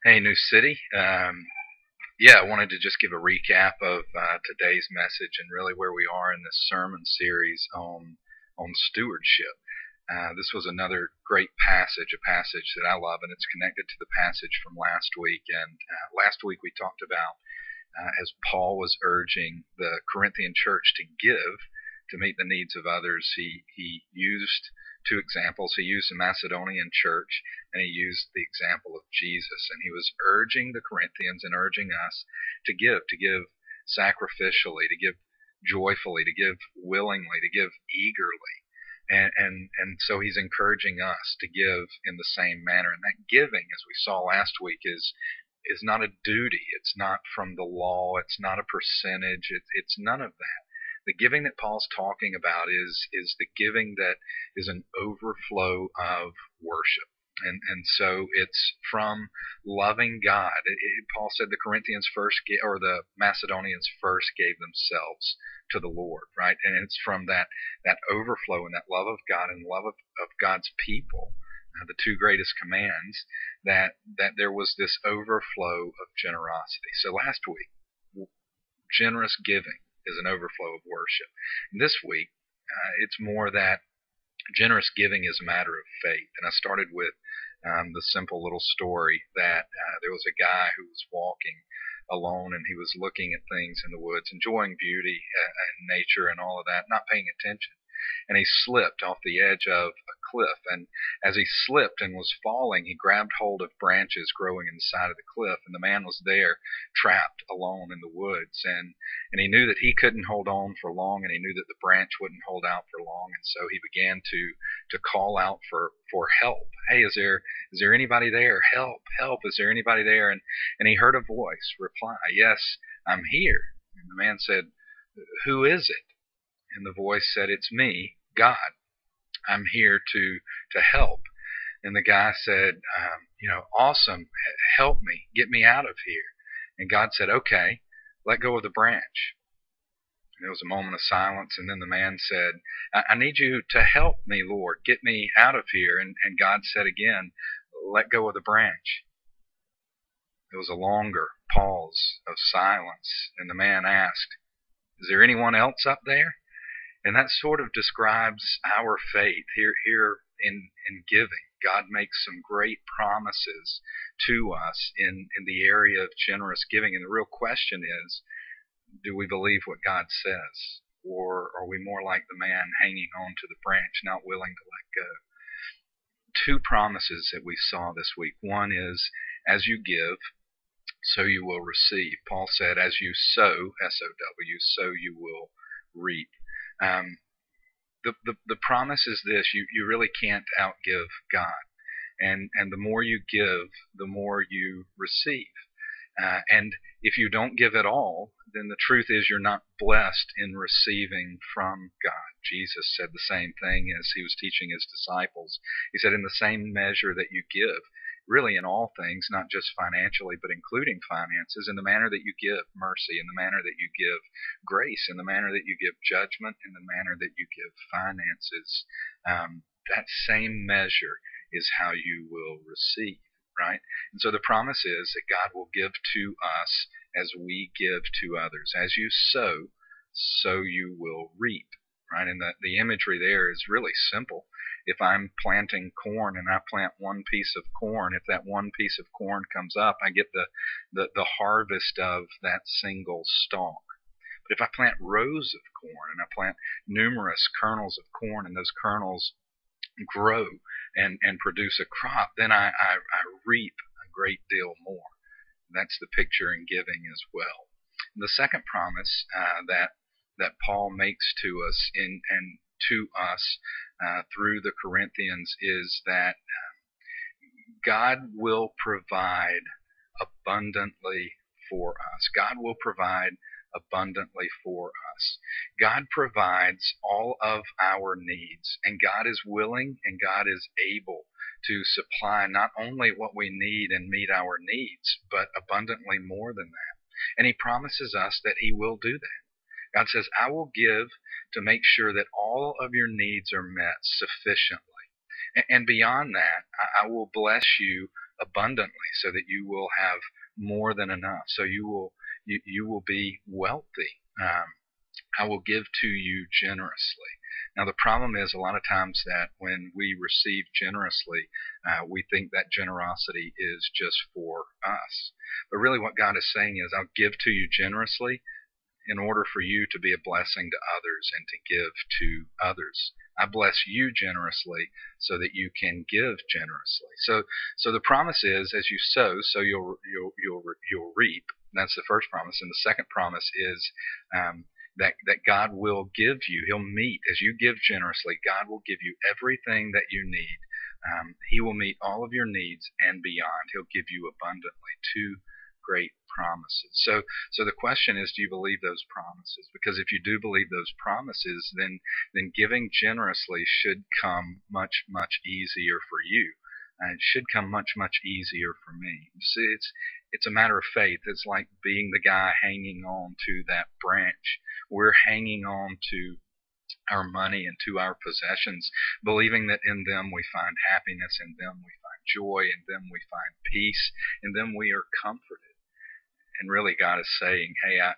Hey, New City. Yeah, I wanted to just give a recap of today's message and really where we are in this sermon series on stewardship. This was another great passage, a passage that I love, and it's connected to the passage from last week. And last week we talked about as Paul was urging the Corinthian church to give to meet the needs of others. He used two examples. He used the Macedonian church, and he used the example of Jesus. And he was urging the Corinthians and urging us to give sacrificially, to give joyfully, to give willingly, to give eagerly. And so he's encouraging us to give in the same manner. And that giving, as we saw last week, is not a duty. It's not from the law. It's not a percentage. It's none of that. The giving that Paul's talking about is the giving that is an overflow of worship. And so it's from loving God. Paul said the Corinthians first or the Macedonians first gave themselves to the Lord, right? And it's from that overflow and that love of God and love of God's people, the two greatest commands, that there was this overflow of generosity. So last week, generous giving is an overflow of worship. And this week, it's more that generous giving is a matter of faith. And I started with the simple little story that there was a guy who was walking alone, and he was looking at things in the woods, enjoying beauty and nature and all of that, not paying attention. And he slipped off the edge of a cliff. And as he slipped and was falling, he grabbed hold of branches growing in the side of the cliff. And the man was there, trapped alone in the woods. And he knew that he couldn't hold on for long, and he knew that the branch wouldn't hold out for long. And so he began to call out for help. Hey, is there anybody there? Help, help, is there anybody there? And he heard a voice reply, yes, I'm here. And the man said, who is it? And the voice said, it's me, God. I'm here to help. And the guy said, awesome, help me, get me out of here. And God said, okay, let go of the branch. And there was a moment of silence, and then the man said, I need you to help me, Lord, get me out of here. And God said again, let go of the branch. There was a longer pause of silence, and the man asked, is there anyone else up there? And that sort of describes our faith here in giving. God makes some great promises to us in the area of generous giving. And the real question is, do we believe what God says? Or are we more like the man hanging on to the branch, not willing to let go? Two promises that we saw this week. One is, as you give, so you will receive. Paul said, as you sow, S-O-W, so you will reap. The promise is this: you really can't outgive God, and the more you give, the more you receive. And if you don't give at all, then the truth is you're not blessed in receiving from God. Jesus said the same thing as he was teaching his disciples. He said, in the same measure that you give, really in all things, not just financially, but including finances, in the manner that you give mercy, in the manner that you give grace, in the manner that you give judgment, in the manner that you give finances, that same measure is how you will receive, right? And so the promise is that God will give to us as we give to others. As you sow, so you will reap, right? And the imagery there is really simple. If I'm planting corn and I plant one piece of corn, if that one piece of corn comes up, I get the harvest of that single stalk. But if I plant rows of corn and I plant numerous kernels of corn, and those kernels grow and produce a crop, then I reap a great deal more. That's the picture in giving as well. And the second promise that Paul makes to us and to us through the Corinthians is that God will provide abundantly for us. God will provide abundantly for us. God provides all of our needs, and God is willing and God is able to supply not only what we need and meet our needs, but abundantly more than that. And he promises us that he will do that. God says, I will give to make sure that all of your needs are met sufficiently. And beyond that, I will bless you abundantly, so that you will have more than enough. So you will be wealthy. I will give to you generously. Now, the problem is a lot of times that when we receive generously, we think that generosity is just for us. But really what God is saying is, I'll give to you generously in order for you to be a blessing to others and to give to others. I bless you generously so that you can give generously. So the promise is, as you sow, so you'll reap. That's the first promise. And the second promise is that God will give you. He'll meet. As you give generously, God will give you everything that you need. He will meet all of your needs and beyond. He'll give you abundantly. Two great promises. So the question is, do you believe those promises? Because if you do believe those promises, then giving generously should come much, much easier for you. And it should come much, much easier for me. You see, it's a matter of faith. It's like being the guy hanging on to that branch. We're hanging on to our money and to our possessions, believing that in them we find happiness, in them we find joy, in them we find peace, in them we are comforted. And really God is saying, hey, I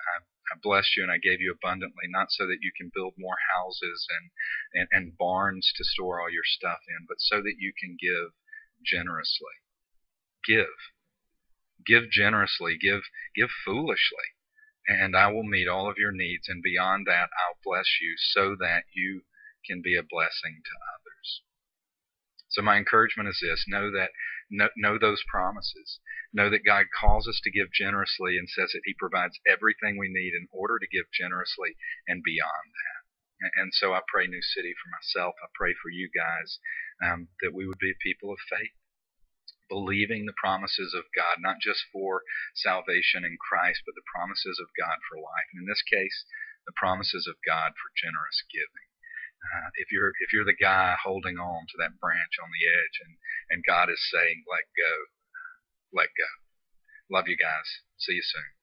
blessed you and I gave you abundantly, not so that you can build more houses and barns to store all your stuff in, but so that you can give generously. Give generously, give foolishly, and I will meet all of your needs, and beyond that I'll bless you so that you can be a blessing to others. So my encouragement is this: know those promises. Know that God calls us to give generously and says that He provides everything we need in order to give generously and beyond that. And so I pray, New City, for myself. I pray for you guys that we would be people of faith, believing the promises of God, not just for salvation in Christ, but the promises of God for life. And in this case, the promises of God for generous giving. If you're the guy holding on to that branch on the edge, and God is saying, let go. Love you guys. See you soon.